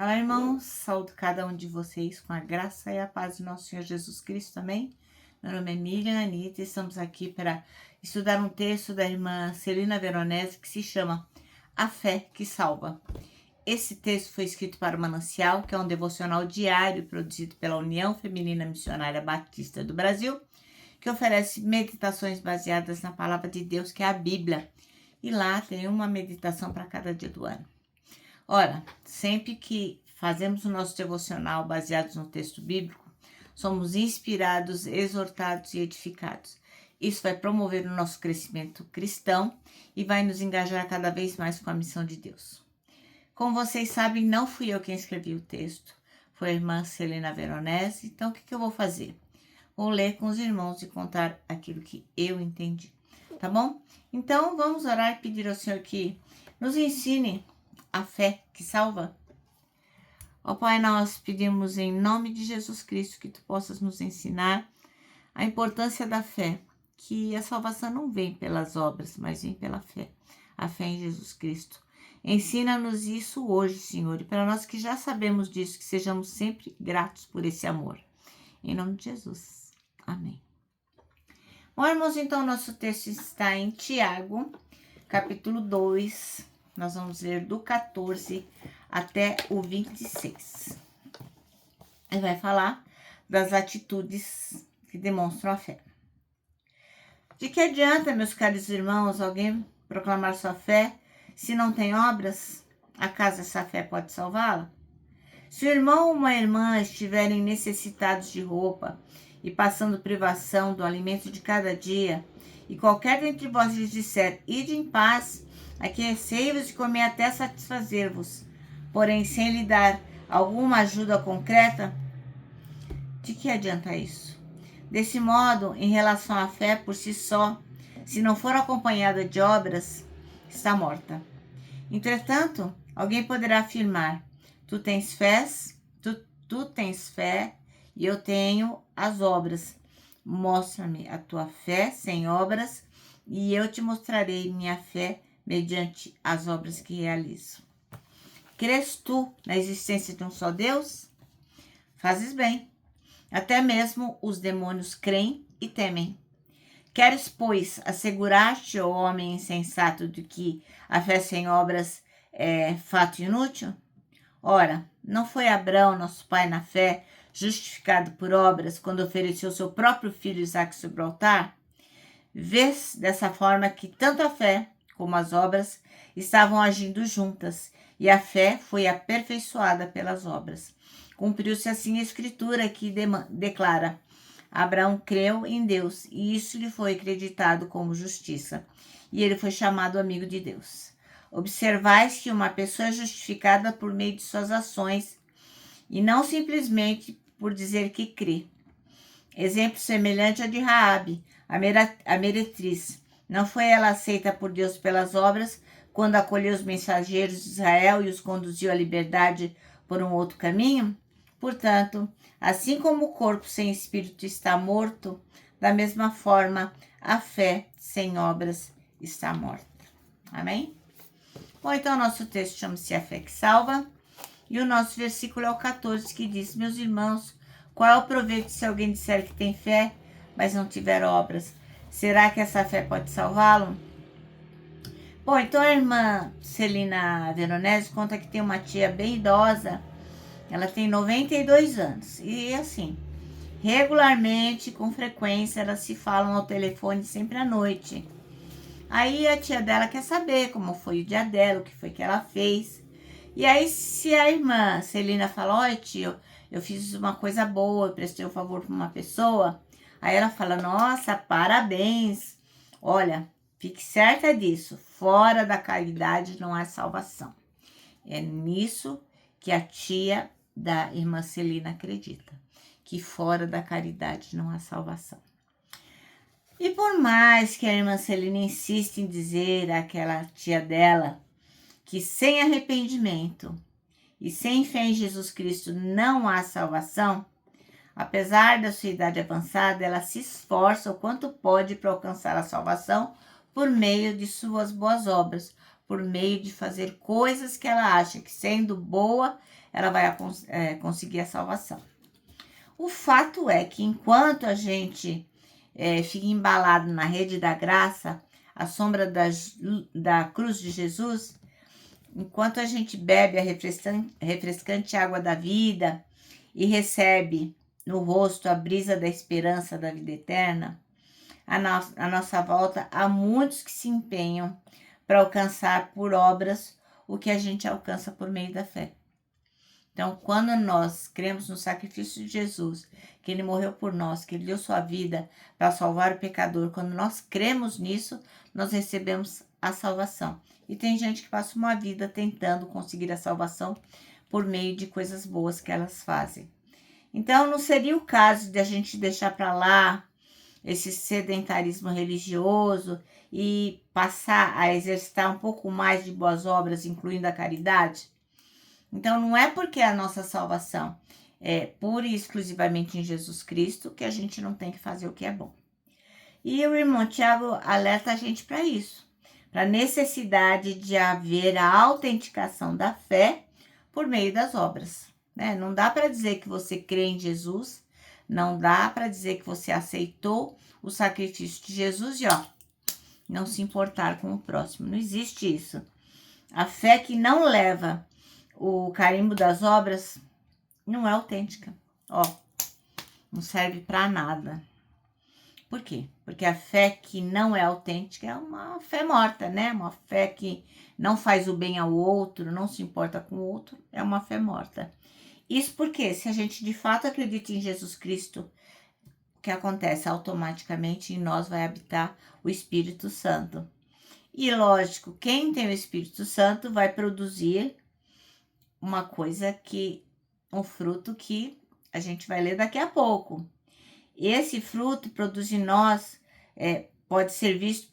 Olá, irmãos, saúdo cada um de vocês com a graça e a paz de nosso Senhor Jesus Cristo, amém? Meu nome é Miriam Anitta e estamos aqui para estudar um texto da irmã Celina Veronese que se chama A Fé que Salva. Esse texto foi escrito para o Manancial, que é um devocional diário produzido pela União Feminina Missionária Batista do Brasil, que oferece meditações baseadas na Palavra de Deus, que é a Bíblia. E lá tem uma meditação para cada dia do ano. Ora, sempre que fazemos o nosso devocional baseados no texto bíblico, somos inspirados, exortados e edificados. Isso vai promover o nosso crescimento cristão e vai nos engajar cada vez mais com a missão de Deus. Como vocês sabem, não fui eu quem escrevi o texto, foi a irmã Celina Veronese. Então, o que eu vou fazer? Vou ler com os irmãos e contar aquilo que eu entendi, tá bom? Então, vamos orar e pedir ao Senhor que nos ensine a fé que salva. Ó Pai, nós pedimos em nome de Jesus Cristo que Tu possas nos ensinar a importância da fé, que a salvação não vem pelas obras, mas vem pela fé, a fé em Jesus Cristo. Ensina-nos isso hoje, Senhor, e para nós que já sabemos disso, que sejamos sempre gratos por esse amor. Em nome de Jesus. Amém. Bom, irmãos, então nosso texto está em Tiago, capítulo 2, nós vamos ler do 14 até o 26. Ele vai falar das atitudes que demonstram a fé. De que adianta, meus caros irmãos, alguém proclamar sua fé se não tem obras? Acaso essa fé pode salvá-la? Se o irmão ou uma irmã estiverem necessitados de roupa e passando privação do alimento de cada dia, e qualquer dentre vós lhes disser, ide em paz, aquecei-vos e comei até satisfazer-vos, porém sem lhe dar alguma ajuda concreta, de que adianta isso? Desse modo, em relação à fé por si só, se não for acompanhada de obras, está morta. Entretanto, alguém poderá afirmar, tu tens fé e eu tenho as obras. Mostra-me a tua fé sem obras e eu te mostrarei minha fé mediante as obras que realizo. Crês tu na existência de um só Deus? Fazes bem. Até mesmo os demônios creem e temem. Queres, pois, assegurar-te, ó homem insensato, de que a fé sem obras é fato inútil? Ora, não foi Abraão, nosso pai na fé, justificado por obras, quando ofereceu seu próprio filho Isaque sobre o altar? Vês dessa forma que tanto a fé como as obras estavam agindo juntas, e a fé foi aperfeiçoada pelas obras. Cumpriu-se assim a escritura que declara, Abraão creu em Deus, e isso lhe foi acreditado como justiça, e ele foi chamado amigo de Deus. Observais que uma pessoa é justificada por meio de suas ações, e não simplesmente por dizer que crê. Exemplo semelhante ao de Raabe, a meretriz. Não foi ela aceita por Deus pelas obras, quando acolheu os mensageiros de Israel e os conduziu à liberdade por um outro caminho? Portanto, assim como o corpo sem espírito está morto, da mesma forma, a fé sem obras está morta. Amém? Bom, então, nosso texto chama-se A Fé que Salva, e o nosso versículo é o 14, que diz, meus irmãos, qual é o proveito se alguém disser que tem fé, mas não tiver obras? Será que essa fé pode salvá-lo? Bom, então a irmã Celina Veronese conta que tem uma tia bem idosa, ela tem 92 anos, e assim, regularmente, com frequência, elas se falam ao telefone sempre à noite. Aí a tia dela quer saber como foi o dia dela, o que foi que ela fez. E aí, se a irmã Celina fala, oi tio, eu fiz uma coisa boa, eu prestei um favor para uma pessoa. Aí ela fala, nossa, parabéns. Olha, fique certa disso, fora da caridade não há salvação. É nisso que a tia da irmã Celina acredita, que fora da caridade não há salvação. E por mais que a irmã Celina insiste em dizer àquela tia dela que sem arrependimento e sem fé em Jesus Cristo não há salvação, apesar da sua idade avançada, ela se esforça o quanto pode para alcançar a salvação por meio de suas boas obras, por meio de fazer coisas que ela acha que, sendo boa, ela vai conseguir a salvação. O fato é que enquanto a gente fica embalado na rede da graça, à sombra da cruz de Jesus, enquanto a gente bebe a refrescante água da vida e recebe no rosto a brisa da esperança da vida eterna, à nossa volta há muitos que se empenham para alcançar por obras o que a gente alcança por meio da fé. Então, quando nós cremos no sacrifício de Jesus, que ele morreu por nós, que ele deu sua vida para salvar o pecador, quando nós cremos nisso, nós recebemos a salvação. E tem gente que passa uma vida tentando conseguir a salvação por meio de coisas boas que elas fazem. Então, não seria o caso de a gente deixar para lá esse sedentarismo religioso e passar a exercitar um pouco mais de boas obras, incluindo a caridade? Então, não é porque a nossa salvação é pura e exclusivamente em Jesus Cristo que a gente não tem que fazer o que é bom. E o irmão Tiago alerta a gente para isso, para a necessidade de haver a autenticação da fé por meio das obras. Né? Não dá para dizer que você crê em Jesus, não dá para dizer que você aceitou o sacrifício de Jesus e não se importar com o próximo. Não existe isso. A fé que não leva o carimbo das obras não é autêntica. Não serve para nada. Por quê? Porque a fé que não é autêntica é uma fé morta, né? Uma fé que não faz o bem ao outro, não se importa com o outro, é uma fé morta. Isso porque, se a gente de fato acredita em Jesus Cristo, o que acontece? Automaticamente em nós vai habitar o Espírito Santo. E lógico, quem tem o Espírito Santo vai produzir um fruto que a gente vai ler daqui a pouco. Esse fruto produz em nós, pode ser visto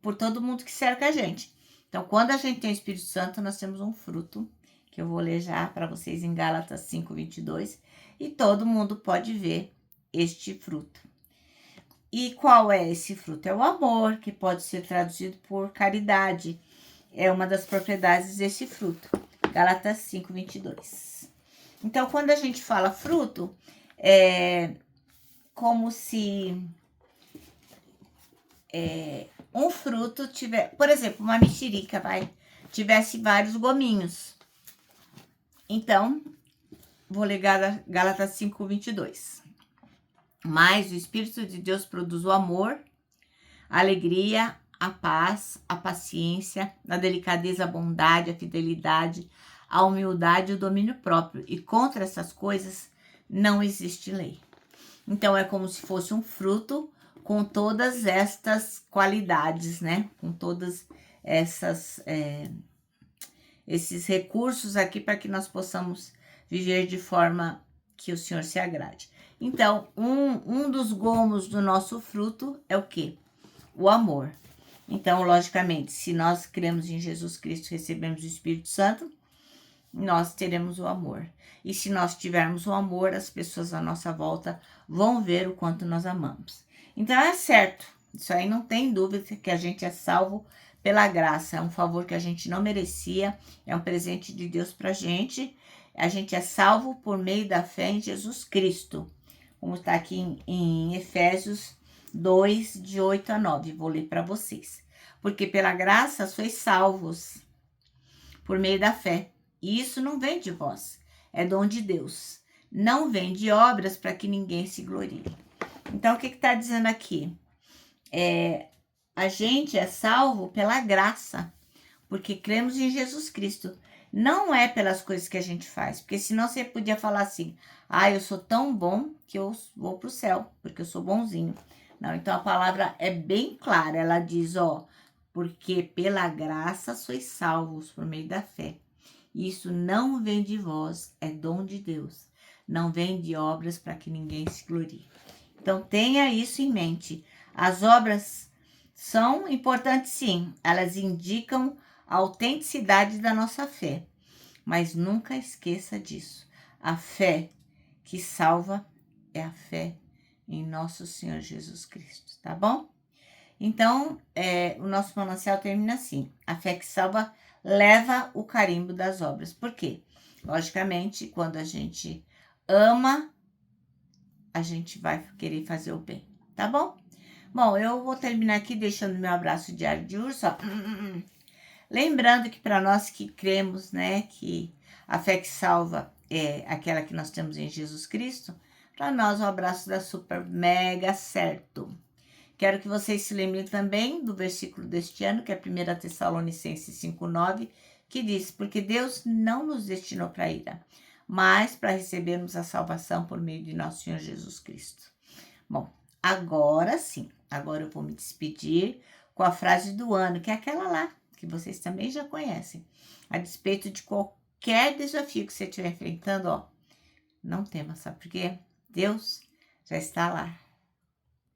por todo mundo que cerca a gente. Então, quando a gente tem o Espírito Santo, nós temos um fruto, que eu vou ler já para vocês em Gálatas 5:22, e todo mundo pode ver este fruto. E qual é esse fruto? É o amor, que pode ser traduzido por caridade. É uma das propriedades desse fruto. Gálatas 5:22. Então, quando a gente fala fruto, é como se um fruto tiver, por exemplo, uma mexerica, tivesse vários gominhos. Então, vou ler Gálatas 5:22. Mas o Espírito de Deus produz o amor, a alegria, a paz, a paciência, a delicadeza, a bondade, a fidelidade, a humildade e o domínio próprio. E contra essas coisas não existe lei. Então, é como se fosse um fruto com todas estas qualidades, né? Com todas esses recursos aqui para que nós possamos viver de forma que o Senhor se agrade. Então, um dos gomos do nosso fruto é o quê? O amor. Então, logicamente, se nós cremos em Jesus Cristo, recebemos o Espírito Santo, nós teremos o amor. E se nós tivermos o amor, as pessoas à nossa volta vão ver o quanto nós amamos. Então, é certo. Isso aí não tem dúvida que a gente é salvo pela graça. É um favor que a gente não merecia. É um presente de Deus pra gente. A gente é salvo por meio da fé em Jesus Cristo. Como está aqui em Efésios 2, de 8-9. Vou ler para vocês. Porque pela graça sois salvos por meio da fé. E isso não vem de vós, é dom de Deus. Não vem de obras para que ninguém se glorie. Então, o que está dizendo aqui? A gente é salvo pela graça, porque cremos em Jesus Cristo. Não é pelas coisas que a gente faz, porque senão você podia falar assim, eu sou tão bom que eu vou para o céu, porque eu sou bonzinho. Não, então a palavra é bem clara, ela diz, porque pela graça sois salvos por meio da fé. Isso não vem de vós, é dom de Deus. Não vem de obras para que ninguém se glorie. Então tenha isso em mente. As obras são importantes sim, elas indicam a autenticidade da nossa fé. Mas nunca esqueça disso. A fé que salva é a fé em nosso Senhor Jesus Cristo, tá bom? Então, o nosso manancial termina assim. A fé que salva leva o carimbo das obras. Por quê? Logicamente, quando a gente ama, a gente vai querer fazer o bem, tá bom? Bom, eu vou terminar aqui deixando meu abraço diário de urso, ó. Lembrando que para nós que cremos, né, que a fé que salva é aquela que nós temos em Jesus Cristo, para nós o abraço dá super mega certo. Quero que vocês se lembrem também do versículo deste ano, que é 1 Tessalonicenses 5,9, que diz: porque Deus não nos destinou para a ira, mas para recebermos a salvação por meio de nosso Senhor Jesus Cristo. Bom, agora sim, agora eu vou me despedir com a frase do ano, que é aquela lá, que vocês também já conhecem. A despeito de qualquer desafio que você estiver enfrentando, ó, não tema, sabe por quê? Deus já está lá,